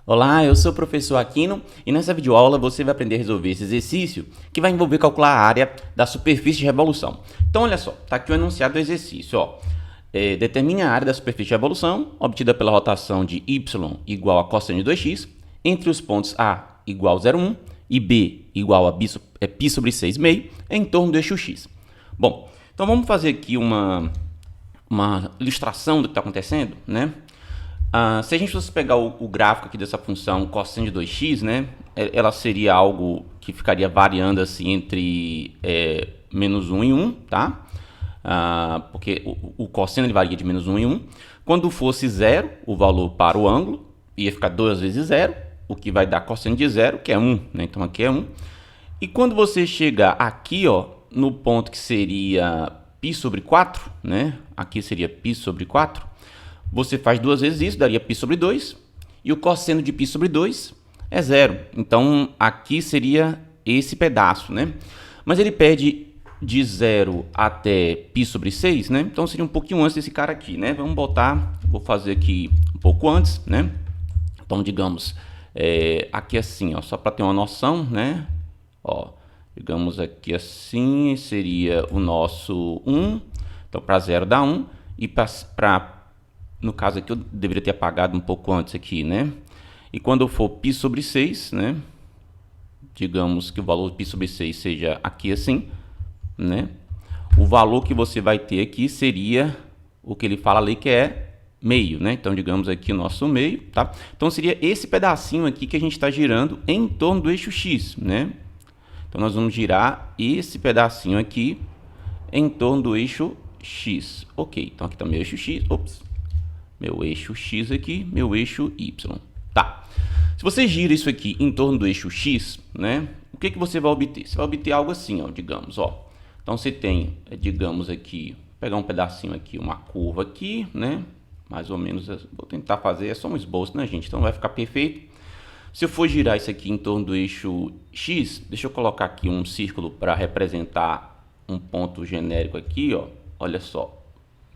Olá, eu sou o professor Aquino e nessa videoaula você vai aprender a resolver esse exercício que vai envolver calcular a área da superfície de revolução. Então olha só, está aqui o enunciado do exercício. Determine a área da superfície de revolução obtida pela rotação de y igual a cosseno de 2x entre os pontos A igual a 0,1 e B igual a π sobre 6 meio em torno do eixo x. Bom, então vamos fazer aqui uma ilustração do que está acontecendo, né? Se a gente fosse pegar o gráfico aqui dessa função cosseno de 2x, né, ela seria algo que ficaria variando assim entre menos 1 e 1, tá? Porque o cosseno ele varia de menos 1 em 1. Quando fosse 0, o valor para o ângulo ia ficar 2 vezes 0, o que vai dar cosseno de 0, que é 1, né? Então aqui é 1. E quando você chegar aqui, ó, no ponto que seria π sobre 4, né? Aqui seria π sobre 4. Você faz 2 vezes isso, daria π sobre 2. E o cosseno de π sobre 2 é 0. Então, aqui seria esse pedaço, né? Mas ele pede de 0 até π sobre 6, né? Então, seria um pouquinho antes desse cara aqui, né? Vamos botar, vou fazer aqui um pouco antes, né? Então, digamos, aqui assim, ó, só para ter uma noção, né? Ó, digamos aqui assim, seria o nosso 1. Então, para 0 dá 1. E no caso aqui eu deveria ter apagado um pouco antes aqui, né? E quando for π sobre 6, né? Digamos que o valor de π sobre 6 seja aqui assim, né? O valor que você vai ter aqui seria o que ele fala ali que é meio, né? Então, digamos aqui o nosso meio, tá? Então, seria esse pedacinho aqui que a gente está girando em torno do eixo x, né? Então, nós vamos girar esse pedacinho aqui em torno do eixo x. Ok, então aqui está meu eixo x, meu eixo x aqui, meu eixo y. Tá. Se você gira isso aqui em torno do eixo x, né? O que você vai obter? Você vai obter algo assim, ó, digamos, ó. Então você tem, digamos aqui, pegar um pedacinho aqui, uma curva aqui, né? Mais ou menos, vou tentar fazer, é só um esboço, né, gente? Então vai ficar perfeito. Se eu for girar isso aqui em torno do eixo x, deixa eu colocar aqui um círculo para representar um ponto genérico aqui, ó. Olha só.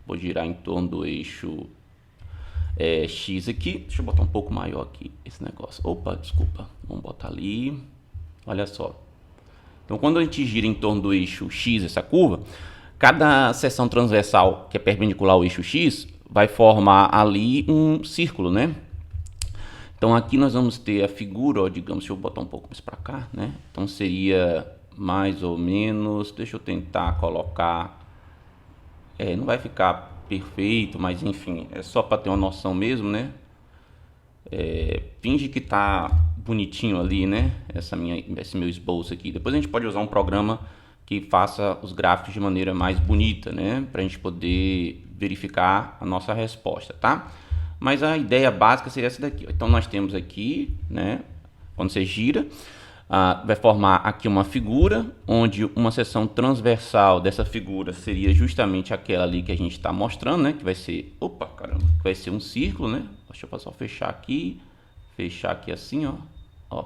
Vou girar em torno do eixo x aqui, deixa eu botar um pouco maior aqui esse negócio, opa, desculpa, vamos botar ali, olha só. Então quando a gente gira em torno do eixo x, essa curva, cada seção transversal que é perpendicular ao eixo x vai formar ali um círculo, né? Então aqui nós vamos ter a figura, ó, digamos, deixa eu botar um pouco mais para cá, né? Então seria mais ou menos, deixa eu tentar colocar, não vai ficar perfeito, mas enfim, é só para ter uma noção mesmo, né? Finge que tá bonitinho ali, né? Esse meu esboço aqui. Depois a gente pode usar um programa que faça os gráficos de maneira mais bonita, né? Para a gente poder verificar a nossa resposta, tá? Mas a ideia básica seria essa daqui. Então nós temos aqui, né? Quando você gira, vai formar aqui uma figura, onde uma seção transversal dessa figura seria justamente aquela ali que a gente está mostrando, né? Que vai ser, opa, caramba, que vai ser um círculo, né? Deixa eu só fechar aqui assim, ó.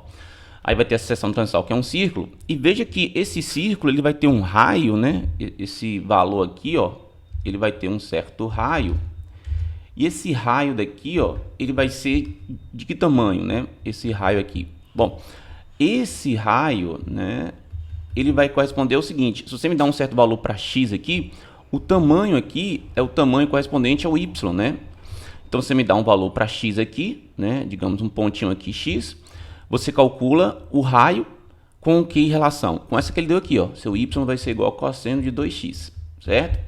Aí vai ter essa seção transversal que é um círculo, e veja que esse círculo ele vai ter um raio, né? Esse valor aqui, ó, ele vai ter um certo raio. E esse raio daqui, ó, ele vai ser de que tamanho, né? Esse raio aqui. Bom, esse raio, né, ele vai corresponder ao seguinte: se você me dá um certo valor para x aqui, o tamanho aqui é o tamanho correspondente ao y, né? Então você me dá um valor para x aqui, né, digamos um pontinho aqui x, você calcula o raio com que relação? Com essa que ele deu aqui, ó. Seu y vai ser igual a cosseno de 2x, certo?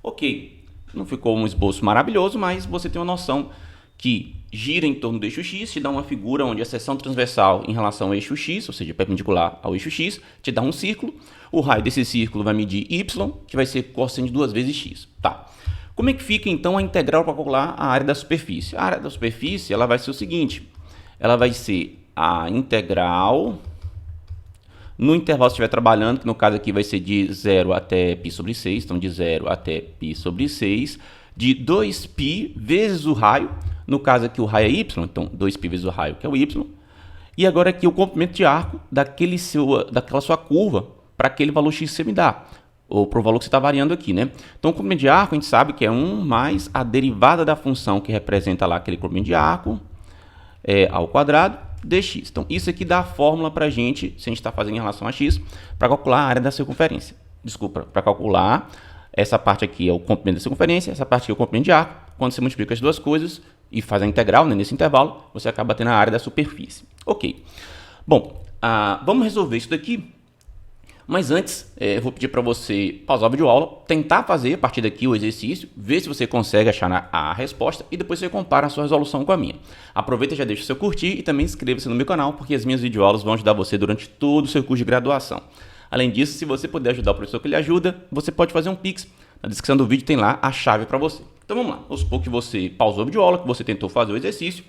Ok, não ficou um esboço maravilhoso, mas você tem uma noção que gira em torno do eixo x, te dá uma figura onde a seção transversal em relação ao eixo x, ou seja, perpendicular ao eixo x, te dá um círculo. O raio desse círculo vai medir y, que vai ser cosseno de 2 vezes x. Tá. Como é que fica então a integral para calcular a área da superfície? A área da superfície ela vai ser o seguinte: ela vai ser a integral no intervalo que estiver trabalhando, que no caso aqui vai ser de 0 até π sobre 6, então de 0 até π sobre 6, de 2π vezes o raio. No caso aqui o raio é y, então 2π vezes o raio, que é o y. E agora aqui o comprimento de arco daquela sua curva para aquele valor x que você me dá, ou para o valor que você está variando aqui, né? Então o comprimento de arco a gente sabe que é 1 mais a derivada da função que representa lá aquele comprimento de arco, ao quadrado dx. Então, isso aqui dá a fórmula para a gente, se a gente está fazendo em relação a x, para calcular a área da circunferência. Desculpa, para calcular essa parte aqui é o comprimento da circunferência, essa parte aqui é o comprimento de arco. Quando você multiplica as duas coisas e faz a integral, né, nesse intervalo, você acaba tendo a área da superfície. Ok. Bom, vamos resolver isso daqui. Mas antes, eu vou pedir para você pausar o vídeo aula, tentar fazer a partir daqui o exercício, ver se você consegue achar a resposta e depois você compara a sua resolução com a minha. Aproveita e já deixa o seu curtir e também inscreva-se no meu canal, porque as minhas videoaulas vão ajudar você durante todo o seu curso de graduação. Além disso, se você puder ajudar o professor que lhe ajuda, você pode fazer um Pix. Na descrição do vídeo tem lá a chave para você. Então vamos lá, vamos supor que você pausou o vídeo aula, que você tentou fazer o exercício.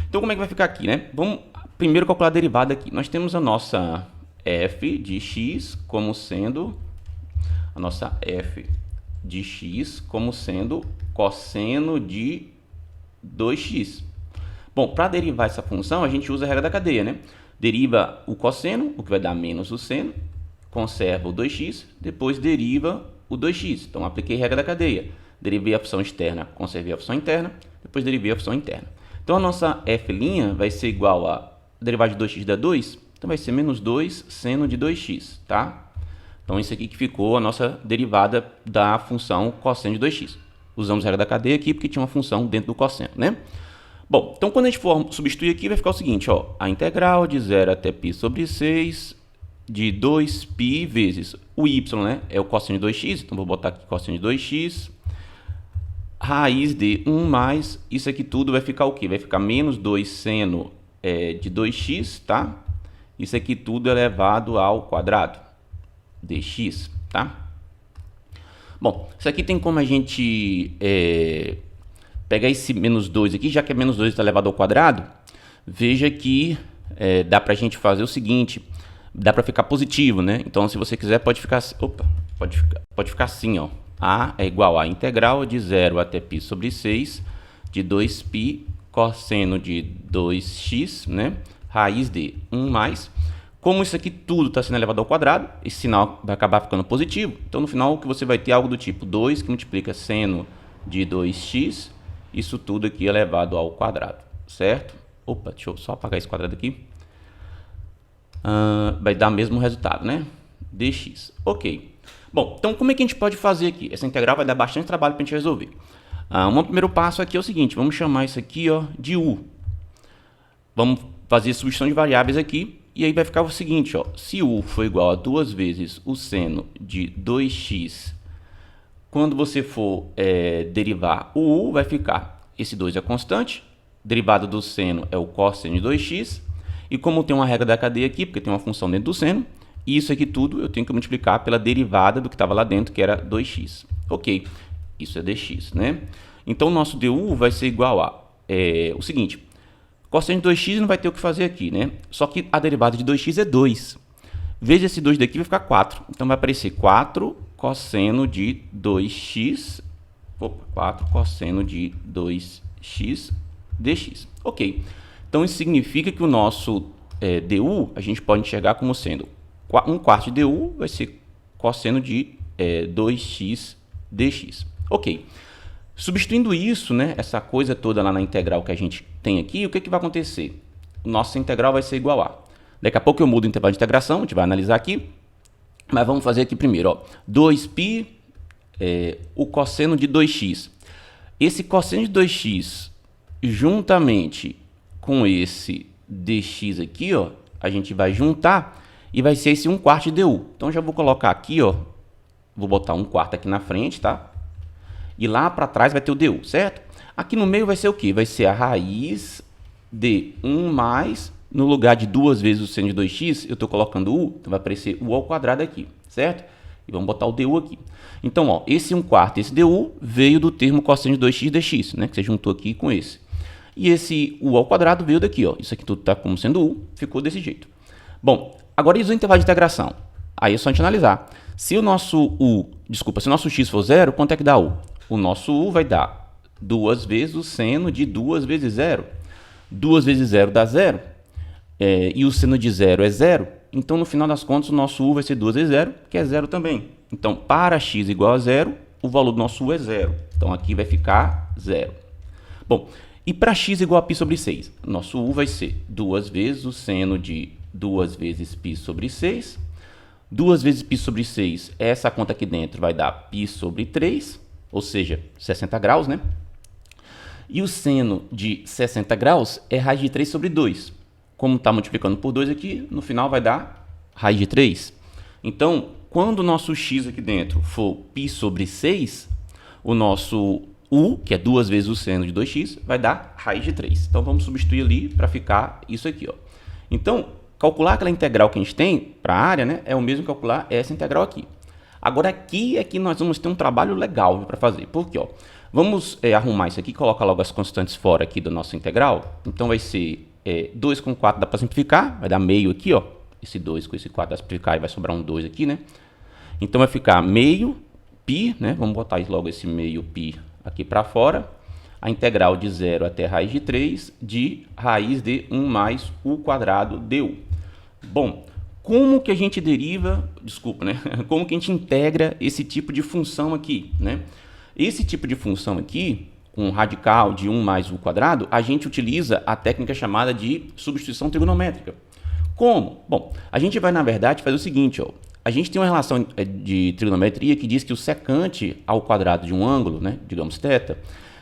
Então como é que vai ficar aqui, né? Vamos primeiro calcular a derivada aqui. Nós temos a nossa f de x como sendo cosseno de 2x. Bom, para derivar essa função, a gente usa a regra da cadeia, né? Deriva o cosseno, o que vai dar menos o seno, conserva o 2x, depois deriva o 2x. Então, apliquei a regra da cadeia. Derivei a função externa, conservei a função interna, depois derivei a função interna. Então, a nossa f' vai ser igual a derivada de 2x dá 2, então vai ser menos 2 seno de 2x, tá? Então, isso aqui que ficou a nossa derivada da função cosseno de 2x. Usamos a regra da cadeia aqui porque tinha uma função dentro do cosseno, né? Bom, então quando a gente for substituir aqui, vai ficar o seguinte, ó. A integral de 0 até π sobre 6 de 2π vezes o y, né? É o cosseno de 2x, então vou botar aqui cosseno de 2x, raiz de 1 mais, isso aqui tudo vai ficar o quê? Vai ficar menos 2 seno de 2x, tá? Isso aqui tudo elevado ao quadrado dx, tá? Bom, isso aqui tem como a gente pegar esse menos 2 aqui, já que é menos 2 está elevado ao quadrado, veja que dá para a gente fazer o seguinte, dá para ficar positivo, né? Então, se você quiser, pode ficar assim, ó. A é igual a integral de 0 até π sobre 6 de 2π cosseno de 2x, né? Raiz de 1 mais. Como isso aqui tudo está sendo elevado ao quadrado, esse sinal vai acabar ficando positivo. Então, no final, o que você vai ter é algo do tipo 2 que multiplica seno de 2x, isso tudo aqui elevado ao quadrado, certo? Opa, deixa eu só apagar esse quadrado aqui. Vai dar o mesmo resultado, né? dx. Ok. Bom, então como é que a gente pode fazer aqui? Essa integral vai dar bastante trabalho para a gente resolver. Um primeiro passo aqui é o seguinte, vamos chamar isso aqui, ó, de u. Vamos fazer substituição de variáveis aqui, e aí vai ficar o seguinte, ó, se u for igual a 2 vezes o seno de 2x, quando você for derivar o u, vai ficar, esse 2 é constante, derivado do seno é o cosseno de 2x, e como tem uma regra da cadeia aqui, porque tem uma função dentro do seno, e isso aqui tudo eu tenho que multiplicar pela derivada do que estava lá dentro, que era 2x. Ok, isso é dx, né? Então, o nosso du vai ser igual a o seguinte, cosseno de 2x não vai ter o que fazer aqui, né? Só que a derivada de 2x é 2. Veja esse 2 daqui vai ficar 4. Então, vai aparecer 4 cosseno de 2x, 4 cosseno de 2x dx. Ok. Então, isso significa que o nosso du, a gente pode enxergar como sendo 1/4 de du vai ser cosseno de 2x dx. Ok. Substituindo isso, né, essa coisa toda lá na integral que a gente tem aqui, o que, que vai acontecer? Nossa integral vai ser igual a... Daqui a pouco eu mudo o intervalo de integração, a gente vai analisar aqui. Mas vamos fazer aqui primeiro, ó. 2π, o cosseno de 2x. Esse cosseno de 2x, juntamente com esse dx aqui, ó, a gente vai juntar e vai ser esse 1/4 de du. Então, já vou colocar aqui, ó, vou botar 1/4 aqui na frente, tá? E lá para trás vai ter o du, certo? Aqui no meio vai ser o quê? Vai ser a raiz de 1 mais, no lugar de 2 vezes o seno de 2x, eu estou colocando u, então vai aparecer u ao quadrado aqui, certo? E vamos botar o du aqui. Então, ó, esse 1/4, esse du, veio do termo cosseno de 2x dx, né? Que você juntou aqui com esse. E esse u ao quadrado veio daqui, ó. Isso aqui tudo está como sendo u, ficou desse jeito. Bom, agora isso é o intervalo de integração. Aí é só a gente analisar. Se o nosso x for 0, quanto é que dá u? O nosso u vai dar 2 vezes o seno de 2 vezes 0. 2 vezes 0 dá 0. E o seno de 0 é 0. Então, no final das contas, o nosso u vai ser 2 vezes 0, que é 0 também. Então, para x igual a 0, o valor do nosso u é 0. Então, aqui vai ficar 0. Bom, E para x igual a π sobre 6, nosso u vai ser 2 vezes o seno de 2 vezes π sobre 6. 2 vezes π sobre 6, essa conta aqui dentro vai dar π sobre 3, ou seja, 60 graus, né? E o seno de 60 graus é raiz de 3 sobre 2. Como está multiplicando por 2 aqui, no final vai dar raiz de 3. Então, quando o nosso x aqui dentro for π sobre 6, o nosso u, que é 2 vezes o seno de 2x, vai dar raiz de 3. Então, vamos substituir ali para ficar isso aqui, ó. Então, calcular aquela integral que a gente tem para a área, né, é o mesmo que calcular essa integral aqui. Agora, aqui é que nós vamos ter um trabalho legal para fazer. Por quê? Ó? Vamos arrumar isso aqui, colocar logo as constantes fora aqui do nosso integral. Então, vai ser 2 com 4 dá para simplificar, vai dar meio aqui, ó. Esse 2 com esse 4 dá para simplificar e vai sobrar um 2 aqui, né? Então, vai ficar meio π, né? Vamos botar logo esse meio π aqui para fora. A integral de 0 até raiz de 3 de raiz de 1 mais u quadrado du. Bom, como que a gente deriva, desculpa, né? Como que a gente integra esse tipo de função aqui, né? Esse tipo de função aqui, com radical de 1 mais u quadrado, a gente utiliza a técnica chamada de substituição trigonométrica. Como? Bom, a gente vai, na verdade, fazer o seguinte, ó. A gente tem uma relação de trigonometria que diz que o secante ao quadrado de um ângulo, né, digamos θ,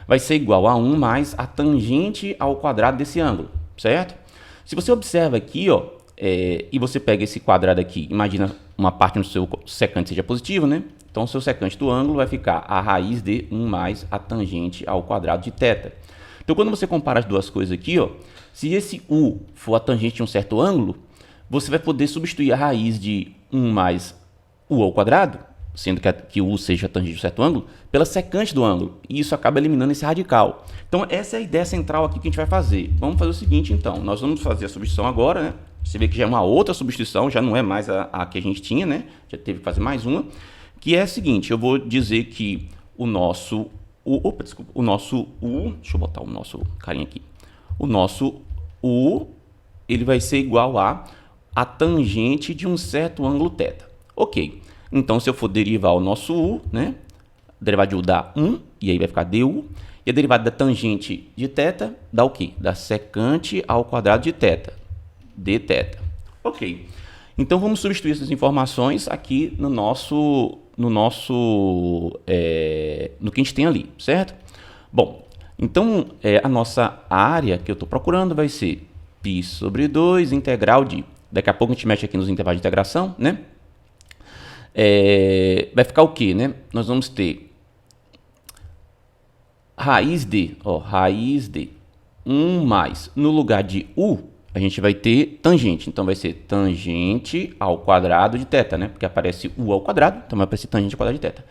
vai ser igual a 1 mais a tangente ao quadrado desse ângulo, certo? Se você observa aqui, ó, e você pega esse quadrado aqui, imagina uma parte no seu secante seja positiva, né? Então, o seu secante do ângulo vai ficar a raiz de 1 mais a tangente ao quadrado de θ. Então, quando você compara as duas coisas aqui, ó, se esse u for a tangente de um certo ângulo, você vai poder substituir a raiz de 1 mais u ao quadrado, sendo que u seja a tangente de um certo ângulo, pela secante do ângulo. E isso acaba eliminando esse radical. Então, essa é a ideia central aqui que a gente vai fazer. Vamos fazer o seguinte, então. Nós vamos fazer a substituição agora, né? Você vê que já é uma outra substituição, já não é mais a que a gente tinha, né? Já teve que fazer mais uma. Que é a seguinte, eu vou dizer que o nosso u, deixa eu botar o nosso carinha aqui. O nosso u, ele vai ser igual a tangente de um certo ângulo θ. Ok. Então, se eu for derivar o nosso u, né? A derivada de u dá 1, e aí vai ficar du. E a derivada da tangente de θ dá o quê? Dá secante ao quadrado de θ, dθ. Ok. Então, vamos substituir essas informações aqui no que a gente tem ali, certo? Bom, então, a nossa área que eu estou procurando vai ser π sobre 2 integral de... Daqui a pouco a gente mexe aqui nos intervalos de integração, né? Vai ficar o quê, né? Nós vamos ter raiz de 1 mais, no lugar de u, a gente vai ter tangente. Então, vai ser tangente ao quadrado de θ, né? Porque aparece u ao quadrado, então vai aparecer tangente ao quadrado de θ.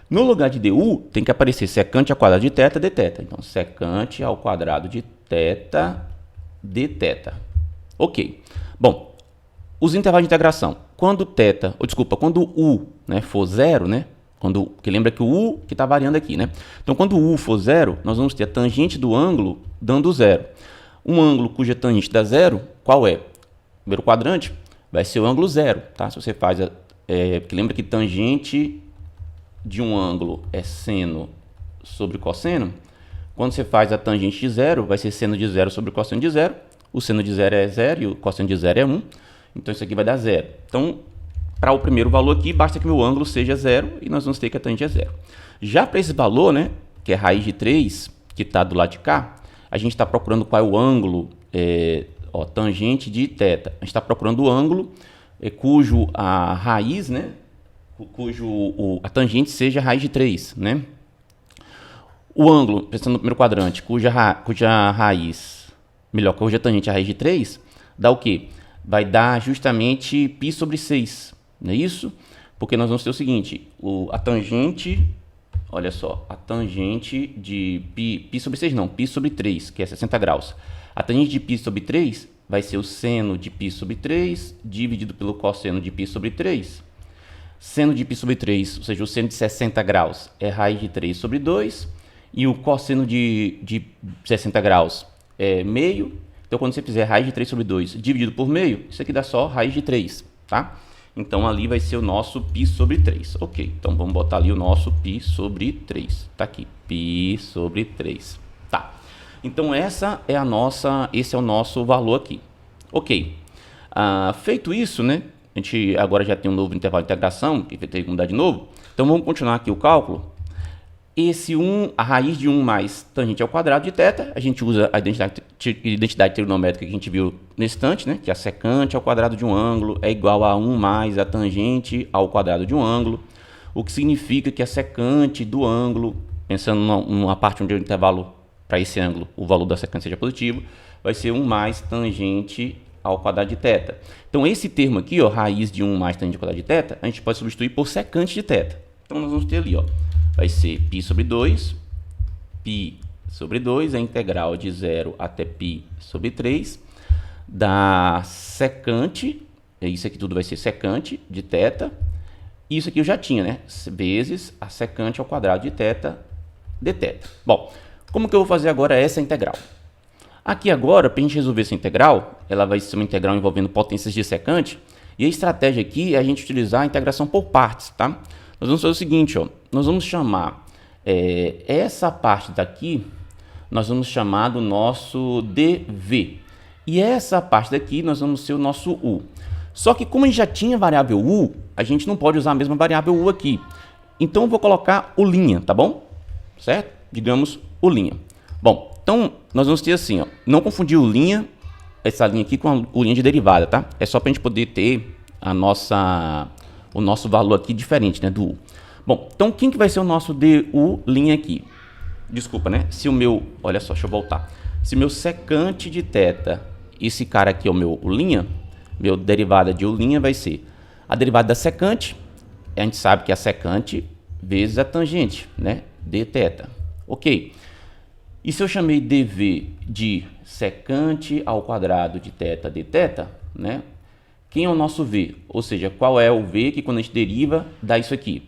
No lugar de du, tem que aparecer secante ao quadrado de θ, dθ. Então, secante ao quadrado de θ, dθ. Ok. Bom, os intervalos de integração. Quando u, né, for 0, né? Que lembra que o u que está variando aqui, né? Então, quando o u for 0, nós vamos ter a tangente do ângulo dando 0. Um ângulo cuja tangente dá 0, qual é? Primeiro quadrante vai ser o ângulo 0, tá? Se você faz, que lembra que tangente de um ângulo é seno sobre cosseno. Quando você faz a tangente de 0, vai ser seno de 0 sobre cosseno de 0. O seno de 0 é 0 e o cosseno de 0 é 1. Então, isso aqui vai dar 0. Então, para o primeiro valor aqui, basta que meu ângulo seja 0 e nós vamos ter que a tangente é 0. Já para esse valor, né, que é raiz de 3, que está do lado de cá, a gente está procurando qual é o ângulo, tangente de θ. A gente está procurando o ângulo cujo a raiz, né, a tangente seja raiz de 3, né? O ângulo, pensando no primeiro quadrante, cuja tangente é a raiz de 3, dá o quê? Vai dar justamente π sobre 6, não é isso? Porque nós vamos ter o seguinte, a tangente, olha só, a tangente de π sobre 6 não, π sobre 3, que é 60 graus. A tangente de π sobre 3 vai ser o seno de π sobre 3 dividido pelo cosseno de π sobre 3. Seno de π sobre 3, ou seja, o seno de 60 graus é raiz de 3 sobre 2, e o cosseno de 60 graus é meio. Então, quando você fizer raiz de 3 sobre 2 dividido por meio, isso aqui dá só raiz de 3, tá? Então, ali vai ser o nosso π sobre 3. Ok, então vamos botar ali o nosso π sobre 3. Tá aqui, π sobre 3. Tá. Então esse é o nosso valor aqui. Ok. Feito isso, né? A gente agora já tem um novo intervalo de integração, que vai ter que mudar de novo. Então vamos continuar aqui o cálculo. A raiz de 1 mais tangente ao quadrado de θ, a gente usa a identidade trigonométrica que a gente viu nesse instante, né? Que a secante ao quadrado de um ângulo é igual a 1 mais a tangente ao quadrado de um ângulo, o que significa que a secante do ângulo, pensando numa parte onde o intervalo para esse ângulo, o valor da secante seja positivo, vai ser 1 mais tangente ao quadrado de θ. Então esse termo aqui, ó, raiz de 1 mais tangente ao quadrado de θ, a gente pode substituir por secante de θ. Então nós vamos ter ali, ó, vai ser π sobre 2, a integral de 0 até π sobre 3, da secante, isso aqui tudo vai ser secante de θ, isso aqui eu já tinha, né, vezes a secante ao quadrado de θ dθ. Bom, como que eu vou fazer agora essa integral? Aqui agora, para a gente resolver essa integral, ela vai ser uma integral envolvendo potências de secante, e a estratégia aqui é a gente utilizar a integração por partes, tá? Nós vamos fazer o seguinte, ó, nós vamos chamar essa parte daqui, nós vamos chamar do nosso dv, e essa parte daqui nós vamos ser o nosso u. Só que como a gente já tinha variável u, a gente não pode usar a mesma variável u aqui. Então eu vou colocar o linha, tá bom? Certo? Digamos o linha. Bom, então nós vamos ter assim, ó, não confundir o linha, essa linha aqui com o linha de derivada, tá? É só para a gente poder ter o nosso valor aqui diferente, né, do u. Bom, então quem que vai ser o nosso du linha aqui? Desculpa, né? Se o meu, olha só, deixa eu voltar. Se meu secante de θ, esse cara aqui é o linha, meu derivada de u linha vai ser a derivada da secante, a gente sabe que é a secante vezes a tangente, né, dθ. Ok. E se eu chamei dv de secante ao quadrado de θ dθ, né? Quem é o nosso v? Ou seja, qual é o v que quando a gente deriva dá isso aqui?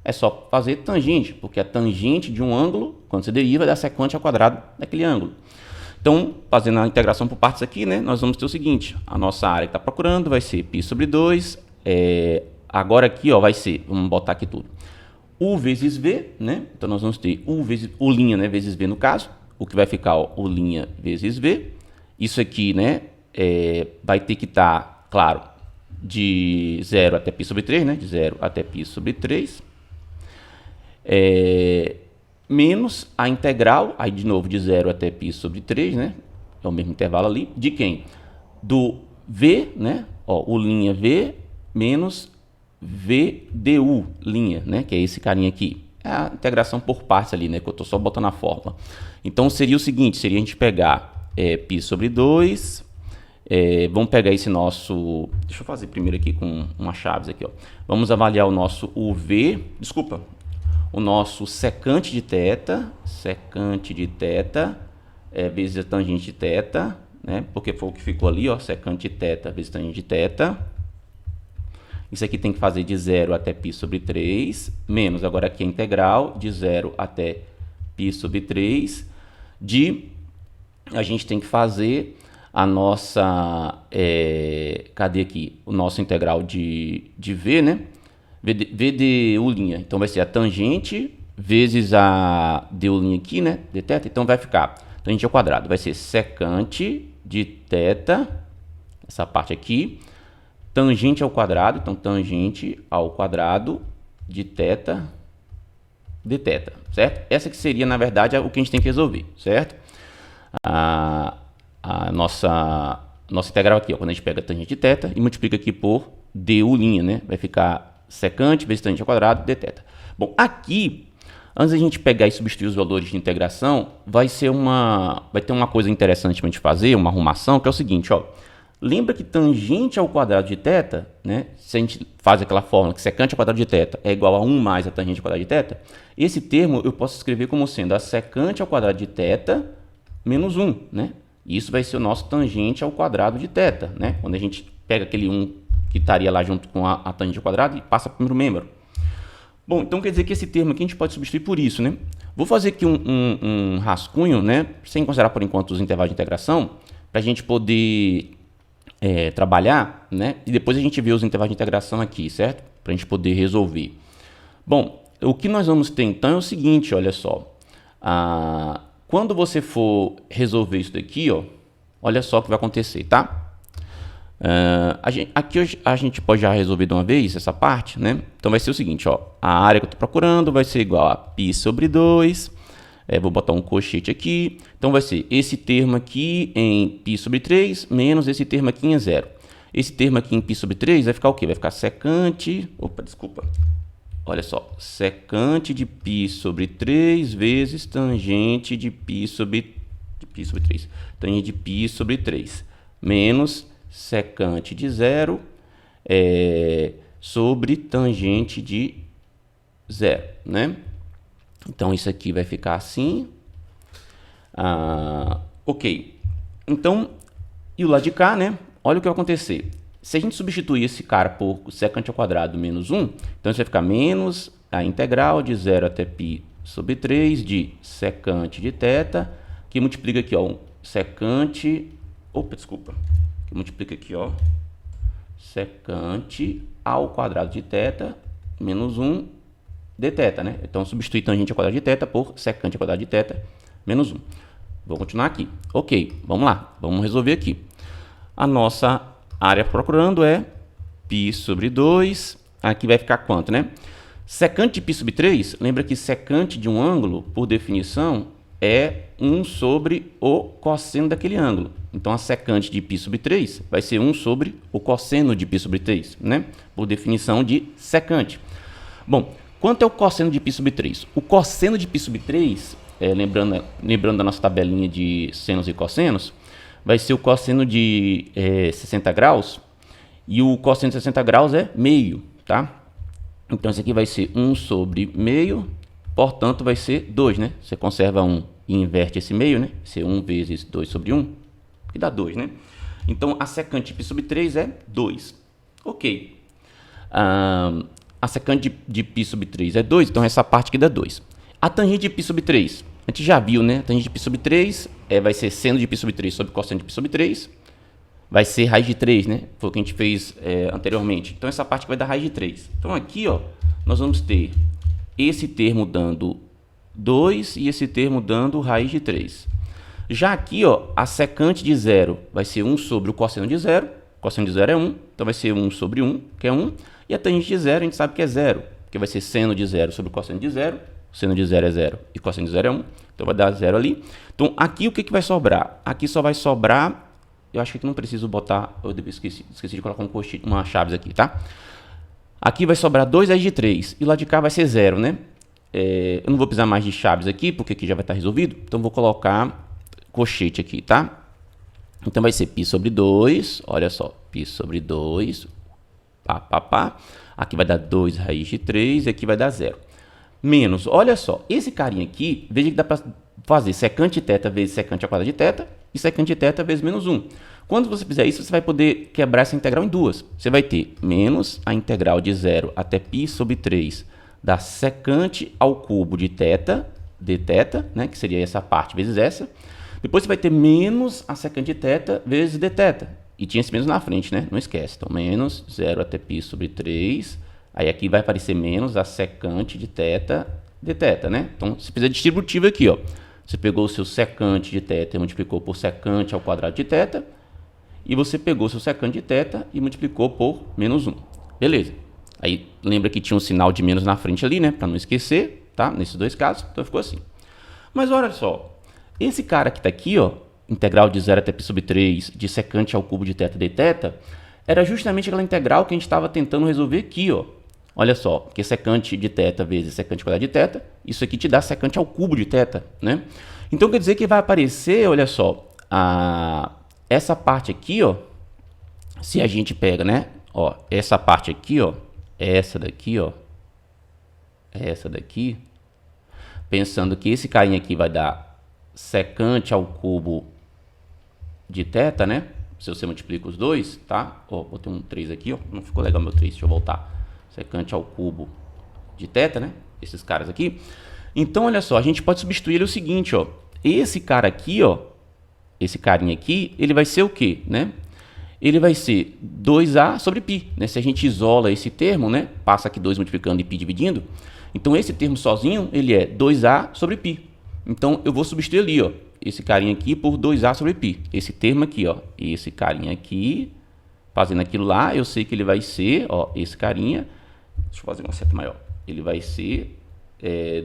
É só fazer tangente, porque a tangente de um ângulo, quando você deriva, dá secante ao quadrado daquele ângulo. Então, fazendo a integração por partes aqui, né, nós vamos ter o seguinte, a nossa área que está procurando vai ser π sobre 2, agora aqui, ó, vai ser, vamos botar aqui tudo, u vezes v, né, então nós vamos ter u linha, né, vezes v no caso, o que vai ficar, ó, u linha vezes v, isso aqui, né, vai ter que estar, claro, de 0 até π sobre 3, né, de 0 até π sobre 3, menos a integral, aí de novo de 0 até π sobre 3, né, é o mesmo intervalo ali, de quem? Do v, né, ó, u linha v, menos v du linha, né, que é esse carinha aqui. É a integração por partes ali, né, que eu estou só botando a fórmula. Então seria o seguinte, seria a gente pegar π sobre 2, vamos pegar esse nosso, deixa eu fazer primeiro aqui com umas chaves aqui, ó. Vamos avaliar o nosso UV, desculpa, o nosso secante de θ, vezes a tangente de θ, né, porque foi o que ficou ali, ó, secante de θ vezes tangente de θ. Isso aqui tem que fazer de 0 até π sobre 3, menos, agora aqui a integral, de 0 até π sobre 3, a gente tem que fazer a nossa, cadê aqui? O nosso integral de v, né? V de u', então vai ser a tangente vezes a du' aqui, né? dθ, então vai ficar tangente ao quadrado, vai ser secante de θ, essa parte aqui, tangente ao quadrado, então tangente ao quadrado de θ dθ, certo? Essa que seria, na verdade, o que a gente tem que resolver, certo? A nossa integral aqui, ó, quando a gente pega a tangente de θ e multiplica aqui por du', né? Vai ficar secante vezes tangente ao quadrado dθ. Bom, aqui, antes da gente pegar e substituir os valores de integração, vai ter uma coisa interessante para a gente fazer, uma arrumação, que é o seguinte, ó. Lembra que tangente ao quadrado de θ, né? Se a gente faz aquela fórmula que secante ao quadrado de θ é igual a 1 mais a tangente ao quadrado de θ, esse termo eu posso escrever como sendo a secante ao quadrado de θ menos 1, né? Isso vai ser o nosso tangente ao quadrado de θ, né? Quando a gente pega aquele 1 que estaria lá junto com a tangente ao quadrado e passa para o primeiro membro. Bom, então quer dizer que esse termo aqui a gente pode substituir por isso, né? Vou fazer aqui um rascunho, né? Sem considerar por enquanto os intervalos de integração, para a gente poder trabalhar, né? E depois a gente vê os intervalos de integração aqui, certo? Para a gente poder resolver. Bom, o que nós vamos ter então é o seguinte, olha só. quando você for resolver isso daqui, ó, olha só o que vai acontecer, tá? Aqui a gente pode já resolver de uma vez essa parte, né? Então vai ser o seguinte, ó, a área que eu estou procurando vai ser igual a π sobre 2, vou botar um colchete aqui, então vai ser esse termo aqui em π sobre 3 menos esse termo aqui em 0. Esse termo aqui em π sobre 3 vai ficar o quê? Vai ficar secante, olha só, secante de π sobre 3 vezes tangente de π sobre 3, tangente de π sobre 3, menos secante de 0 sobre tangente de 0, né? Então, isso aqui vai ficar assim. Ok. Então, e o lado de cá, né? Olha o que vai acontecer. Se a gente substituir esse cara por secante ao quadrado menos 1, então isso vai ficar menos a integral de 0 até π sobre 3 de secante de θ, que multiplica aqui, ó, secante... que multiplica aqui, ó, secante ao quadrado de θ menos 1 dθ, né? Então, substituir tangente ao quadrado de θ por secante ao quadrado de θ menos 1. Vou continuar aqui. Ok, vamos lá. Vamos resolver aqui. A nossa área procurando é π sobre 2. Aqui vai ficar quanto, né? Secante de π sobre 3, lembra que secante de um ângulo, por definição, é 1 sobre o cosseno daquele ângulo. Então, a secante de π sobre 3 vai ser 1 sobre o cosseno de π sobre 3, né? Por definição de secante. Bom, quanto é o cosseno de π sobre 3? O cosseno de π sobre 3, lembrando da nossa tabelinha de senos e cossenos, vai ser o cosseno de 60 graus, e o cosseno de 60 graus é meio, tá? Então, isso aqui vai ser 1 sobre meio, portanto, vai ser 2, né? Você conserva 1 e inverte esse meio, né? Vai ser 1 vezes 2 sobre 1, que dá 2, né? Então, a secante de π sobre 3 é 2. Ok. A secante de π sobre 3 é 2, então essa parte aqui dá 2. A tangente de π sobre 3, a gente já viu, né? A tangente de π sobre 3 vai ser seno de π sobre 3 sobre cosseno de π sobre 3. Vai ser raiz de 3, né? Foi o que a gente fez anteriormente. Então, essa parte vai dar raiz de 3. Então, aqui, ó, nós vamos ter esse termo dando 2 e esse termo dando raiz de 3. Já aqui, ó, a secante de 0 vai ser 1 sobre o cosseno de 0. O cosseno de 0 é 1, então vai ser 1 sobre 1, que é 1. E a tangente de 0 a gente sabe que é 0, porque vai ser seno de 0 sobre cosseno de 0. Seno de 0 é 0 e cosseno de 0 é 1. Então, vai dar 0 ali. Então, aqui o que vai sobrar? Aqui só vai sobrar... Eu acho que aqui não preciso botar... Eu esqueci de colocar uma chaves aqui, tá? Aqui vai sobrar 2 raiz de 3. E lá de cá vai ser 0, né? Eu não vou precisar mais de chaves aqui, porque aqui já vai estar resolvido. Então, vou colocar colchete aqui, tá? Então, vai ser π sobre 2. Olha só. π sobre 2. Aqui vai dar 2 raiz de 3 e aqui vai dar 0. Menos, olha só, esse carinha aqui, veja que dá para fazer secante de θ vezes secante ao quadrado de θ e secante de θ vezes menos 1. Quando você fizer isso, você vai poder quebrar essa integral em duas. Você vai ter menos a integral de 0 até π sobre 3 da secante ao cubo de θ, dθ, né, que seria essa parte vezes essa. Depois você vai ter menos a secante de θ vezes dθ. E tinha esse menos na frente, né? Não esquece. Então, menos 0 até π sobre 3. Aí aqui vai aparecer menos a secante de θ dθ, né? Então, você precisa de distributivo aqui, ó. Você pegou o seu secante de θ e multiplicou por secante ao quadrado de θ. E você pegou o seu secante de θ e multiplicou por menos 1. Beleza. Aí, lembra que tinha um sinal de menos na frente ali, né? Para não esquecer, tá? Nesses dois casos. Então, ficou assim. Mas olha só. Esse cara que tá aqui, ó, integral de 0 até π sobre 3 de secante ao cubo de θ dθ, era justamente aquela integral que a gente estava tentando resolver aqui, ó. Olha só, porque secante de θ vezes secante ao quadrado de θ, isso aqui te dá secante ao cubo de θ, né? Então, quer dizer que vai aparecer, olha só, essa parte aqui, ó, se a gente pega, né, ó, essa parte aqui, ó, essa daqui, ó, essa daqui, pensando que esse carinha aqui vai dar secante ao cubo de θ, né? Se você multiplica os dois, tá? Ó, botei um 3 aqui, ó, não ficou legal meu 3, deixa eu voltar. Secante ao cubo de θ, né? Esses caras aqui. Então, olha só, a gente pode substituir ele o seguinte, ó. Esse cara aqui, ó, esse carinha aqui, ele vai ser o quê, né? Ele vai ser 2a sobre π, né? Se a gente isola esse termo, né? Passa aqui 2 multiplicando e π dividindo. Então, esse termo sozinho, ele é 2a sobre π. Então, eu vou substituir ali, ó, esse carinha aqui por 2A sobre π. Esse termo aqui, ó, esse carinha aqui, fazendo aquilo lá, eu sei que ele vai ser, ó, esse carinha, deixa eu fazer uma seta maior, ele vai ser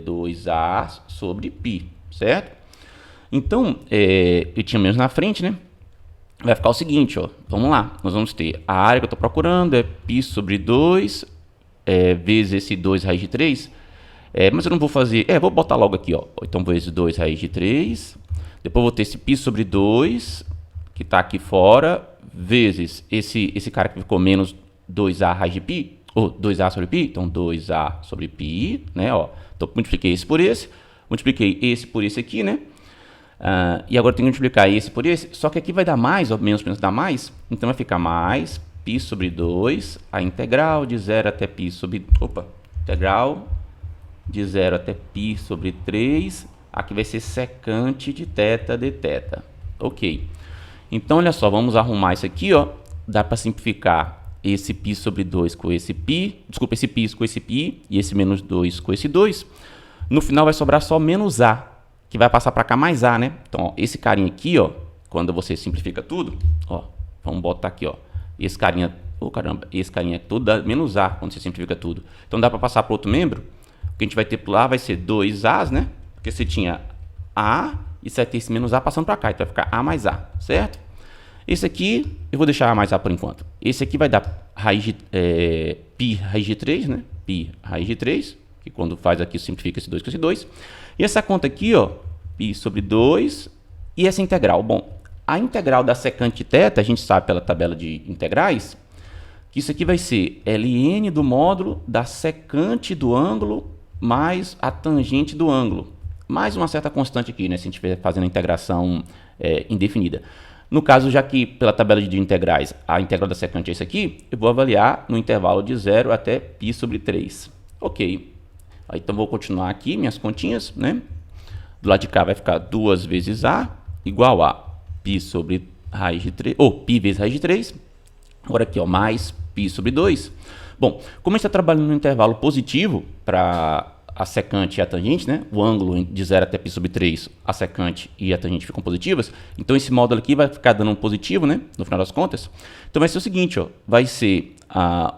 2A sobre π, certo? Então, eu tinha menos na frente, né? Vai ficar o seguinte, ó, vamos lá, nós vamos ter a área que eu estou procurando é π sobre 2 vezes esse 2 raiz de 3, mas eu não vou fazer, vou botar logo aqui, ó, então vezes 2 raiz de 3, depois vou ter esse π sobre 2, que está aqui fora, vezes esse cara que ficou menos 2A raiz de π, ou 2A sobre π, então 2A sobre π, né, ó, então multipliquei esse por esse, multipliquei esse por esse aqui, né, e agora eu tenho que multiplicar esse por esse, só que aqui vai dar mais, ó, menos dá mais, então vai ficar mais π sobre 2, a integral de 0 até π sobre, integral de 0 até π sobre 3, aqui vai ser secante de θ de θ, ok. Então, olha só, vamos arrumar isso aqui, ó, dá para simplificar esse π sobre 2 com esse π, desculpa, esse π com esse π, e esse menos 2 com esse 2, no final vai sobrar só menos A, que vai passar para cá mais A, né? Então, ó, esse carinha aqui, ó, quando você simplifica tudo, ó, vamos botar aqui, ó, esse carinha, esse carinha tudo dá menos A quando você simplifica tudo. Então, dá para passar para outro membro, o que a gente vai ter por lá vai ser 2As, né? Porque você tinha A, e você vai ter esse menos A passando para cá, então vai ficar A mais A, certo? Esse aqui, eu vou deixar A mais A por enquanto. Esse aqui vai dar raiz de, π raiz de 3, né? Π raiz de 3, que quando faz aqui simplifica esse 2 com esse 2. E essa conta aqui, ó, π sobre 2, e essa integral. Bom, a integral da secante de θ, a gente sabe pela tabela de integrais, que isso aqui vai ser ln do módulo da secante do ângulo mais a tangente do ângulo. Mais uma certa constante aqui, né, se a gente estiver fazendo a integração indefinida. No caso, já que pela tabela de integrais a integral da secante é isso aqui, eu vou avaliar no intervalo de 0 até π sobre 3. Ok. Então, vou continuar aqui minhas continhas, né? Do lado de cá vai ficar 2 vezes A igual a π sobre raiz de 3, ou π vezes raiz de 3. Agora aqui, ó, mais π sobre 2. Bom, como a gente está trabalhando no intervalo positivo para a secante e a tangente, né? O ângulo de 0 até π sobre 3, a secante e a tangente ficam positivas. Então, esse módulo aqui vai ficar dando um positivo, né? No final das contas. Então, vai ser o seguinte, ó, vai ser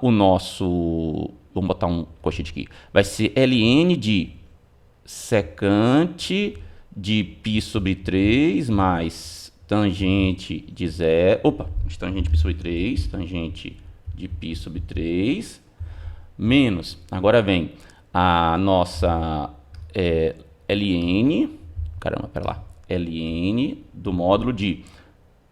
o nosso... Vamos botar um colchete aqui. Vai ser ln de secante de π sobre 3 mais tangente de 0. Tangente de π sobre 3, tangente de π sobre 3, menos, agora vem a nossa ln, ln do módulo de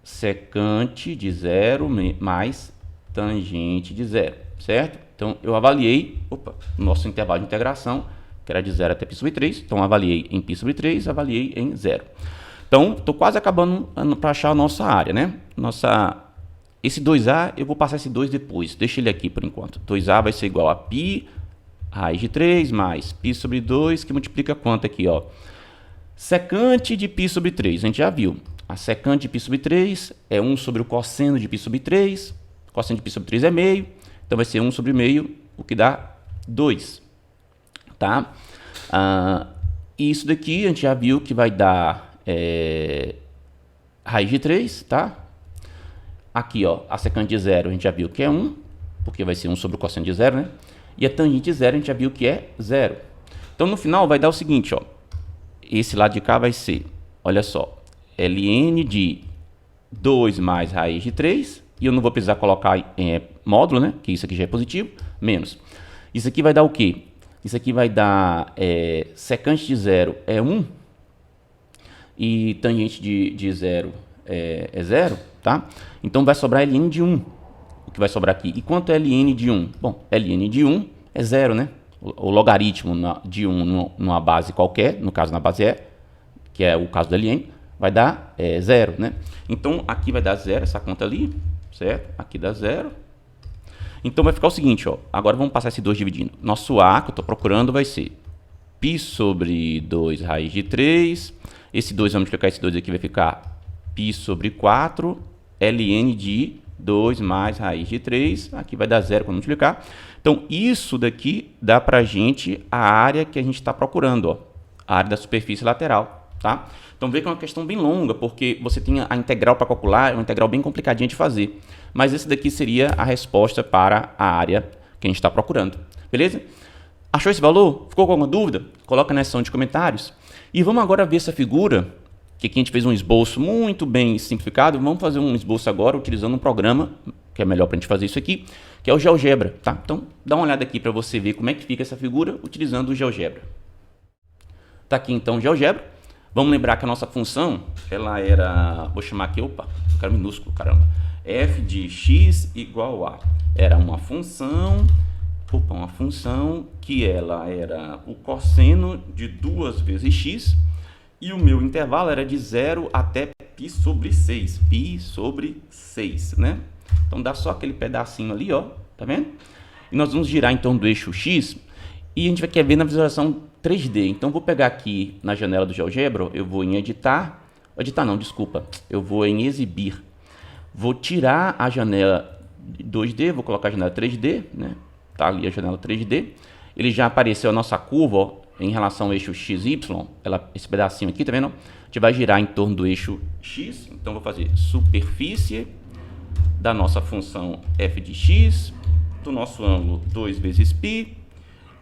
secante de 0 mais tangente de 0, certo? Então, eu avaliei nosso intervalo de integração, que era de 0 até π sobre 3. Então, avaliei em π sobre 3, avaliei em 0. Então, estou quase acabando para achar a nossa área, né? Esse 2A, eu vou passar esse 2 depois. Deixa ele aqui por enquanto. 2A vai ser igual a π raiz de 3 mais π sobre 2, que multiplica quanto aqui, ó? Secante de π sobre 3. A gente já viu. A secante de π sobre 3 é 1 sobre o cosseno de π sobre 3. O cosseno de π sobre 3 é meio. Então, vai ser 1 sobre meio, o que dá 2. Tá? E isso daqui a gente já viu que vai dar raiz de 3, tá? Aqui, ó, a secante de 0 a gente já viu que é 1, porque vai ser 1 sobre o cosseno de 0, né? E a tangente de 0 a gente já viu que é 0. Então, no final, vai dar o seguinte, ó. Esse lado de cá vai ser, olha só, ln de 2 mais raiz de 3, e eu não vou precisar colocar módulo, né? Que isso aqui já é positivo, menos. Isso aqui vai dar o quê? Isso aqui vai dar secante de 0 é 1, e tangente de 0 é 0, tá? Então, vai sobrar ln de 1, o que vai sobrar aqui. E quanto é ln de 1? Bom, ln de 1 é 0, né? O logaritmo de 1 numa base qualquer, no caso na base E, que é o caso do ln, vai dar 0, né? Então, aqui vai dar 0, essa conta ali, certo? Aqui dá 0. Então, vai ficar o seguinte, ó. Agora, vamos passar esse 2 dividindo. Nosso A, que eu estou procurando, vai ser π sobre 2 raiz de 3. Esse 2, vamos multiplicar esse 2 aqui, vai ficar π sobre 4, ln de 2 mais raiz de 3. Aqui vai dar 0 quando multiplicar. Então, isso daqui dá para a gente a área que a gente está procurando, ó. A área da superfície lateral. tá? Então vê que é uma questão bem longa, porque você tem a integral para calcular, é uma integral bem complicadinha de fazer. Mas esse daqui seria a resposta para a área que a gente está procurando, beleza? Achou esse valor? Ficou com alguma dúvida? Coloca na seção de comentários. E vamos agora ver essa figura, que aqui a gente fez um esboço muito bem simplificado. Vamos fazer um esboço agora utilizando um programa, que é melhor para a gente fazer isso aqui, que é o GeoGebra, tá? Então dá uma olhada aqui para você ver como é que fica essa figura utilizando o GeoGebra. Tá aqui então o GeoGebra. Vamos lembrar que a nossa função, ela era, vou chamar aqui, opa, cara minúsculo, caramba, f de x igual a, era uma função que ela era o cosseno de 2 vezes x, e o meu intervalo era de 0 até π sobre 6, né? Então dá só aquele pedacinho ali, ó, tá vendo? E nós vamos girar em torno do eixo x, e a gente vai querer ver na visualização 3D. Então vou pegar aqui na janela do GeoGebra, eu vou em eu vou em exibir. Vou tirar a janela 2D, vou colocar a janela 3D, né? Tá ali a janela 3D. Ele já apareceu a nossa curva, ó, em relação ao eixo XY, esse pedacinho aqui, tá vendo? A gente vai girar em torno do eixo X, então vou fazer superfície da nossa função f de x, do nosso ângulo 2 vezes π.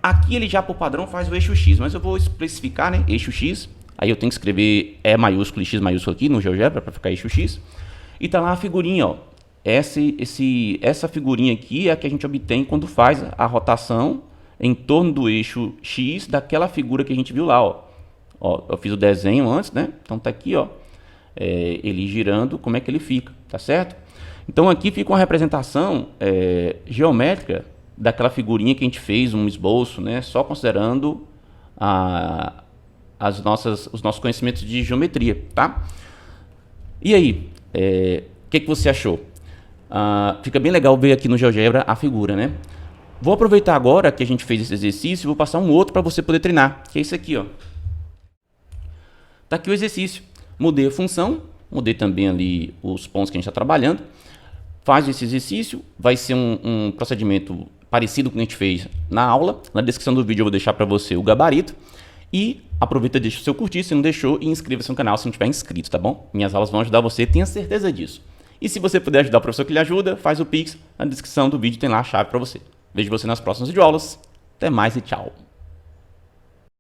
Aqui ele já por padrão faz o eixo x, mas eu vou especificar, né, eixo x, aí eu tenho que escrever E maiúsculo e X maiúsculo aqui no GeoGebra para ficar eixo x, e tá lá a figurinha, ó. Essa figurinha aqui é a que a gente obtém quando faz a rotação em torno do eixo x daquela figura que a gente viu lá, ó. Ó, eu fiz o desenho antes, né? Então tá aqui, ó, ele girando, como é que ele fica, tá certo? Então aqui fica uma representação geométrica daquela figurinha que a gente fez, um esboço, né? Só considerando os nossos conhecimentos de geometria, tá? E aí, o que você achou? Fica bem legal ver aqui no GeoGebra a figura, né? Vou aproveitar agora que a gente fez esse exercício e vou passar um outro para você poder treinar, que é esse aqui, ó. Tá aqui o exercício. Mudei a função, mudei também ali os pontos que a gente está trabalhando. Faz esse exercício, vai ser um procedimento parecido com o que a gente fez na aula. Na descrição do vídeo eu vou deixar para você o gabarito. E aproveita e deixa o seu curtir se não deixou e inscreva-se no canal se não tiver inscrito, tá bom? Minhas aulas vão ajudar você, tenha certeza disso. E se você puder ajudar o professor que lhe ajuda, faz o Pix. Na descrição do vídeo tem lá a chave para você. Vejo você nas próximas videoaulas. Até mais e tchau.